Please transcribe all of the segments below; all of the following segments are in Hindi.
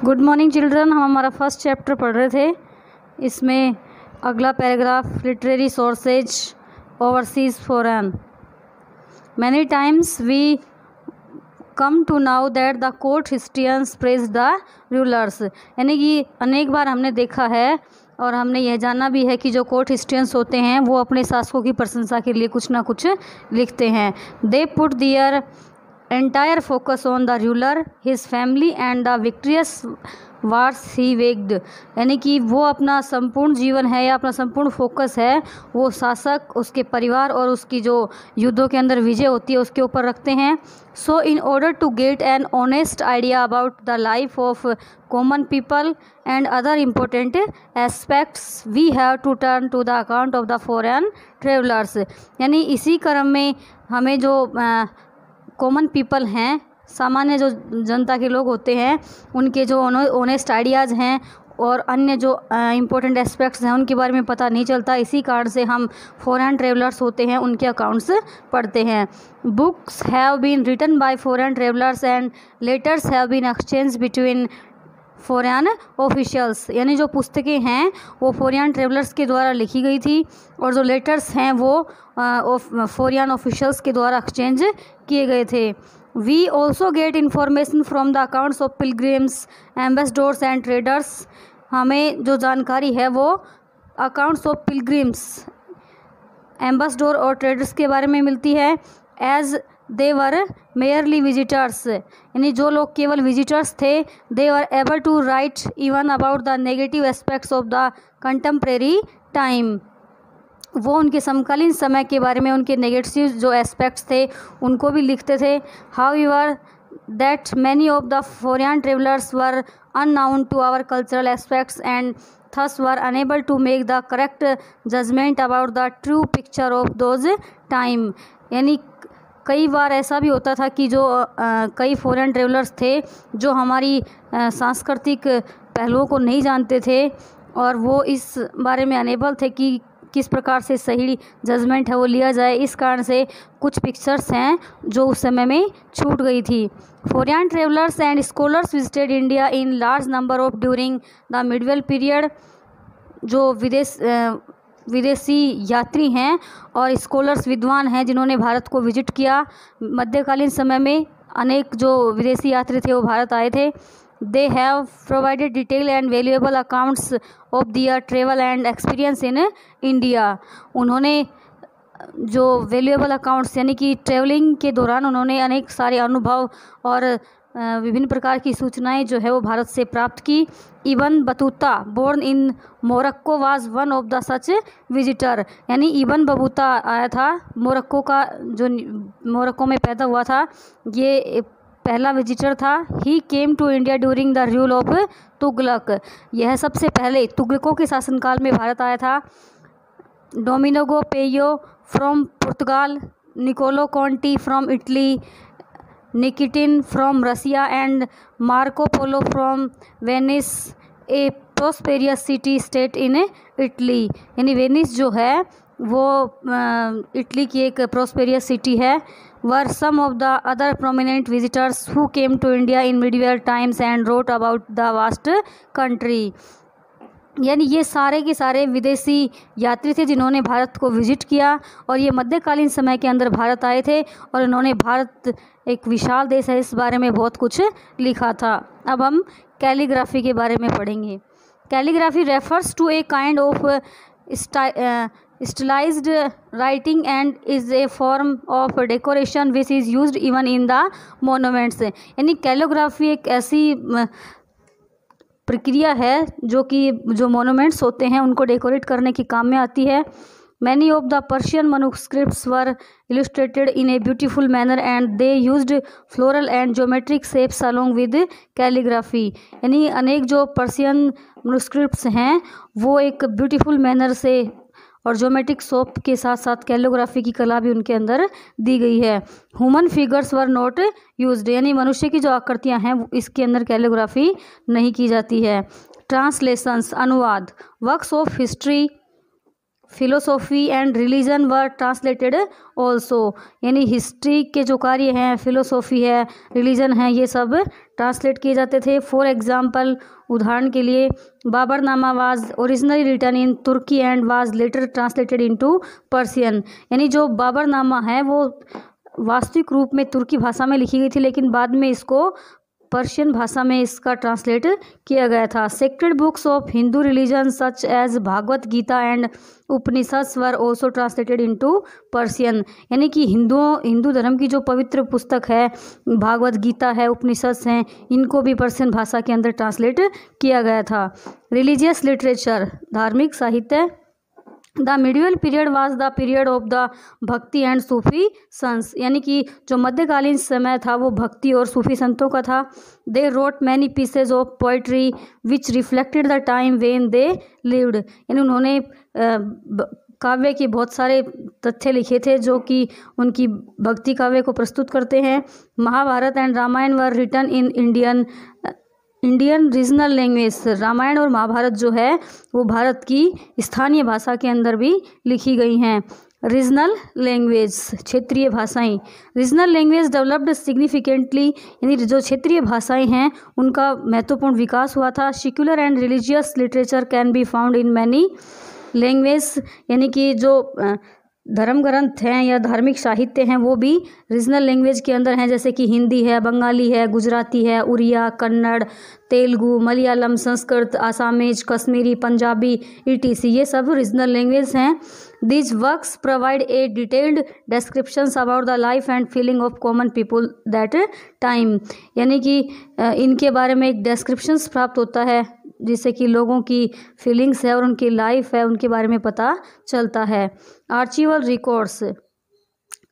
Good morning children. हम हमारा फर्स्ट चैप्टर पढ़ रहे थे। इसमें अगला paragraph literary sources overseas foreign. Many times we come to know that the court historians praise the rulers, यानी कि अनेक बार हमने देखा है और हमने यह जाना भी है कि जो कोर्ट हिस्ट्रियंस होते हैं वो अपने शासकों की प्रशंसा के लिए कुछ ना कुछ लिखते हैं। They put their entire focus on the ruler, his family and the victorious wars he waged, यानी कि वो अपना संपूर्ण जीवन है या अपना संपूर्ण फोकस है वो शासक, उसके परिवार और उसकी जो युद्धों के अंदर विजय होती है उसके ऊपर रखते हैं। So in order to get an honest idea about the life of common people and other important aspects we have to turn to the account of the foreign travellers, यानी इसी क्रम में हमें जो कॉमन पीपल हैं, सामान्य जो जनता के लोग होते हैं, उनके जो ऑनेस्ट आइडियाज़ हैं और अन्य जो इम्पोर्टेंट एस्पेक्ट्स हैं उनके बारे में पता नहीं चलता। इसी कारण से हम फॉरेन ट्रेवलर्स होते हैं उनके अकाउंट्स पढ़ते हैं। Books have been written by foreign travellers and letters have been exchange between foreign officials, यानी जो पुस्तकें हैं वो फॉरेन ट्रेवलर्स के द्वारा लिखी गई थी और जो लेटर्स हैं वो फॉरेन ऑफिशियल्स के द्वारा एक्सचेंज किए गए थे। We also get information from the accounts of pilgrims, ambassadors and traders, हमें जो जानकारी है वो अकाउंट्स ऑफ पिलग्रिम्स, एम्बेसडर और ट्रेडर्स के बारे में मिलती है। As they were merely visitors, यानी जो लोग केवल विजिटर्स थे, they were able to write even about the negative aspects of the contemporary time, वो उनके समकालीन समय के बारे में उनके नेगेटिव जो एस्पेक्ट्स थे उनको भी लिखते थे। However that many of the foreign travellers were unknown to our cultural aspects and thus were unable to make the correct judgment about the true picture of those time, यानी कई बार ऐसा भी होता था कि जो कई फॉरेन ट्रेवलर्स थे जो हमारी सांस्कृतिक पहलुओं को नहीं जानते थे और वो इस बारे में अनेबल थे कि किस प्रकार से सही जजमेंट है वो लिया जाए। इस कारण से कुछ पिक्चर्स हैं जो उस समय में छूट गई थी। Foreign travellers and scholars visited India in large number of during the Midvale period, जो विदेशी यात्री हैं और स्कॉलर्स विद्वान हैं जिन्होंने भारत को विजिट किया मध्यकालीन समय में, अनेक जो विदेशी यात्री थे वो भारत आए थे। They have provided detail and valuable accounts of their travel and experience in India, उन्होंने जो वैल्यूएबल अकाउंट्स यानी कि ट्रेवलिंग के दौरान उन्होंने अनेक सारे अनुभव और विभिन्न प्रकार की सूचनाएं जो है वो भारत से प्राप्त की। Ibn Battuta born in Morocco was one of the such visitor, यानी इबन बतूता आया था मोरक्को का, जो मोरक्को में पैदा हुआ था, ये पहला विजिटर था। He came to India during the rule of Tughlaq, यह सबसे पहले तुगलकों के शासनकाल में भारत आया था। Domingo Paes from Portugal, Niccolo Conti from Italy, Nikitin from Russia and Marco Polo from Venice, a prosperous city state in Italy, यानी वेनिस जो है वो इटली की एक प्रोस्पेरियस सिटी है। Were some of the other prominent visitors who came to India in medieval times and wrote about the vast country, यानी ये सारे के सारे विदेशी यात्री थे जिन्होंने भारत को विजिट किया और ये मध्यकालीन समय के अंदर भारत आए थे और उन्होंने भारत एक विशाल देश है इस बारे में बहुत कुछ लिखा था। अब हम कैलीग्राफी के बारे में पढ़ेंगे। Calligraphy refers to a kind of stylised writing and is a form of decoration which is used even in the monuments, यानी कैलीग्राफी एक ऐसी प्रक्रिया है जो कि जो मोनूमेंट्स होते हैं उनको डेकोरेट करने की काम में आती है। Many of the Persian manuscripts were illustrated in a beautiful manner and they used floral and geometric shapes along with calligraphy, यानी अनेक जो पर्शियन मनुस्क्रिप्ट्स हैं वो एक ब्यूटीफुल मैनर से और ज्योमेट्रिक शेप के साथ साथ कैलीग्राफी की कला भी उनके अंदर दी गई है। Human figures were not used, यानी मनुष्य की जो आकृतियां हैं इसके अंदर कैलीग्राफी नहीं की जाती है। ट्रांसलेशंस, अनुवाद, works of history, philosophy and religion were translated also, यानी हिस्ट्री के जो कार्य हैं, फिलोसॉफी है, रिलीजन है, ये सब ट्रांसलेट किए जाते थे। फॉर एग्जाम्पल, उदाहरण के लिए, Baburnama was originally written in Turki and was later translated into Persian. यानी जो बाबरनामा है वो वास्तविक रूप में तुर्की भाषा में लिखी गई थी, लेकिन बाद में इसको पर्शियन भाषा में इसका ट्रांसलेट किया गया था। Sacred books of Hindu religion such as Bhagavad Gita and Upanishads were also translated into Persian. यानी कि हिंदू धर्म की जो पवित्र पुस्तक है, भागवत गीता है, उपनिषद्स हैं, इनको भी पर्शियन भाषा के अंदर ट्रांसलेट किया गया था। रिलीजियस लिटरेचर, धार्मिक साहित्य। The medieval period was the period of the भक्ति एंड सूफी संस। यानी कि जो मध्यकालीन समय था वो भक्ति और सूफी संतों का था। They wrote many pieces of poetry which reflected the time when they lived. यानी उन्होंने काव्य के बहुत सारे तथ्य लिखे थे जो कि उनकी भक्ति काव्य को प्रस्तुत करते हैं। Mahabharata and Ramayana were written in Indian regional language. Ramayana और महाभारत जो है वो भारत की स्थानीय भाषा के अंदर भी लिखी गई हैं। रीजनल लैंग्वेज, क्षेत्रीय भाषाएं। रीजनल लैंग्वेज डेवलप्ड सिग्निफिकेंटली, यानी जो क्षेत्रीय भाषाएं हैं उनका महत्वपूर्ण विकास हुआ था। Secular and religious literature can be found in many language. यानी कि जो धर्म ग्रंथ हैं या धार्मिक साहित्य हैं वो भी रीजनल लैंग्वेज के अंदर हैं, जैसे कि हिंदी है, बंगाली है, गुजराती है, उड़िया, कन्नड़, तेलुगु, मलयालम, संस्कृत, आसामीज, कश्मीरी, पंजाबी, ETC, ये सब रीजनल लैंग्वेज हैं। These works provide a detailed descriptions about the life and feeling of common people that time। यानी कि इनके बारे में एक डिस्क्रिप्शंस प्राप्त होता है जिससे कि लोगों की फीलिंग्स है और उनकी लाइफ है उनके बारे में पता चलता है। आर्चीवल records.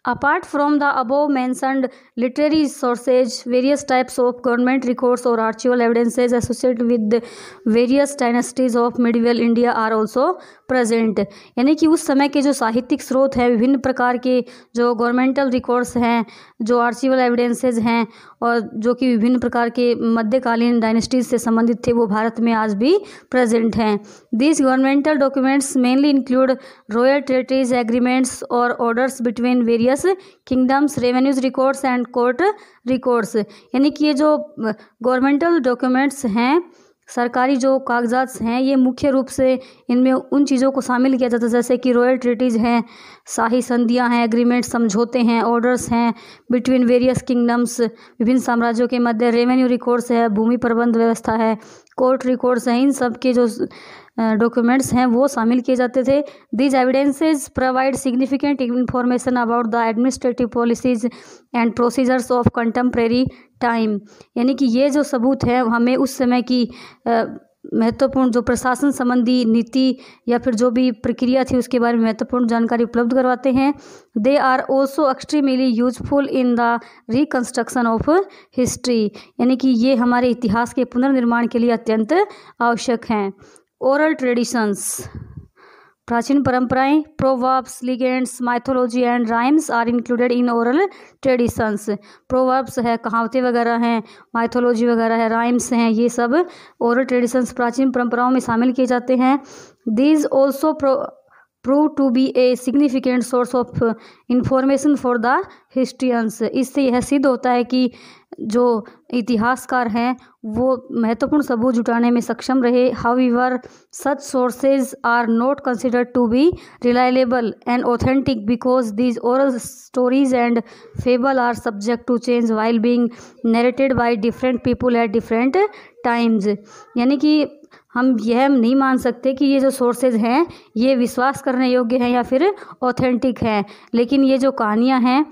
Apart from the above mentioned literary sources, various types of government records or archival evidences associated with the various dynasties of medieval India are also present। यानी कि उस समय के जो साहित्यिक स्रोत हैं, विभिन्न प्रकार के जो गवर्नमेंटल रिकॉर्ड्स हैं, जो आर्चिवल एविडेंसेज हैं और जो कि विभिन्न प्रकार के मध्यकालीन डायनेस्टीज से संबंधित थे, वो भारत में आज भी प्रेजेंट हैं। These governmental documents mainly include royal treaties, agreements or orders between various kingdoms, revenues records and court records. यानी कि ये जो गवर्नमेंटल डॉक्यूमेंट्स हैं, सरकारी जो कागजात हैं, ये मुख्य रूप से इनमें उन चीज़ों को शामिल किया जाता है जैसे कि रॉयल ट्रीटीज़ हैं, शाही संधियां हैं, एग्रीमेंट समझौते हैं, ऑर्डर्स हैं बिटवीन वेरियस किंगडम्स, विभिन्न साम्राज्यों के मध्य, रेवेन्यू रिकॉर्ड्स है, भूमि प्रबंध व्यवस्था है, कोर्ट रिकॉर्ड्स हैं। इन सब के जो डॉक्यूमेंट्स हैं वो शामिल किए जाते थे। These evidences provide significant information about the administrative policies and procedures of contemporary time. यानी कि ये जो सबूत है हमें उस समय की महत्वपूर्ण जो प्रशासन संबंधी नीति या फिर जो भी प्रक्रिया थी उसके बारे में महत्वपूर्ण जानकारी उपलब्ध करवाते हैं। They are also extremely useful in the reconstruction of history. यानी कि ये हमारे इतिहास के पुनर्निर्माण के लिए अत्यंत आवश्यक हैं। ओरल ट्रेडिशंस, प्राचीन परंपराएं। Proverbs, legends, mythology and rhymes are included in oral traditions. Proverbs है, कहावतें वगैरह हैं, माइथोलॉजी वगैरह है, राइम्स हैं, ये सब ओरल ट्रेडिशंस प्राचीन परंपराओं में शामिल किए जाते हैं। These also prove to be a significant source of information for the historians. इससे यह सिद्ध होता है कि जो इतिहासकार हैं वो महत्वपूर्ण सबूत जुटाने में सक्षम रहे। However such sources are not considered to be reliable and authentic because these oral stories and fable are subject to change while being narrated by different people at different times. यानी कि हम यह नहीं मान सकते कि ये जो सोर्सेज हैं ये विश्वास करने योग्य हैं या फिर ऑथेंटिक हैं, लेकिन ये जो कहानियाँ हैं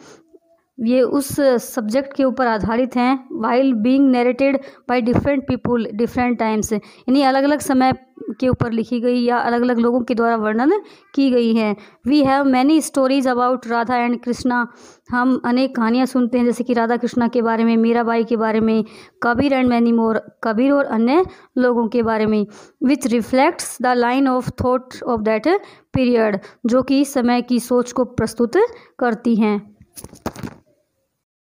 ये उस सब्जेक्ट के ऊपर आधारित हैं। While being narrated by different people different times, यानी अलग अलग समय के ऊपर लिखी गई या अलग अलग लोगों के द्वारा वर्णन की गई हैं। We have many stories about Radha and Krishna. हम अनेक कहानियाँ सुनते हैं जैसे कि राधा कृष्णा के बारे में, मीराबाई के बारे में, Kabir and many more, Kabir और अन्य लोगों के बारे में। विच reflects the line of thought of that period, जो कि इस समय की सोच को प्रस्तुत करती हैं।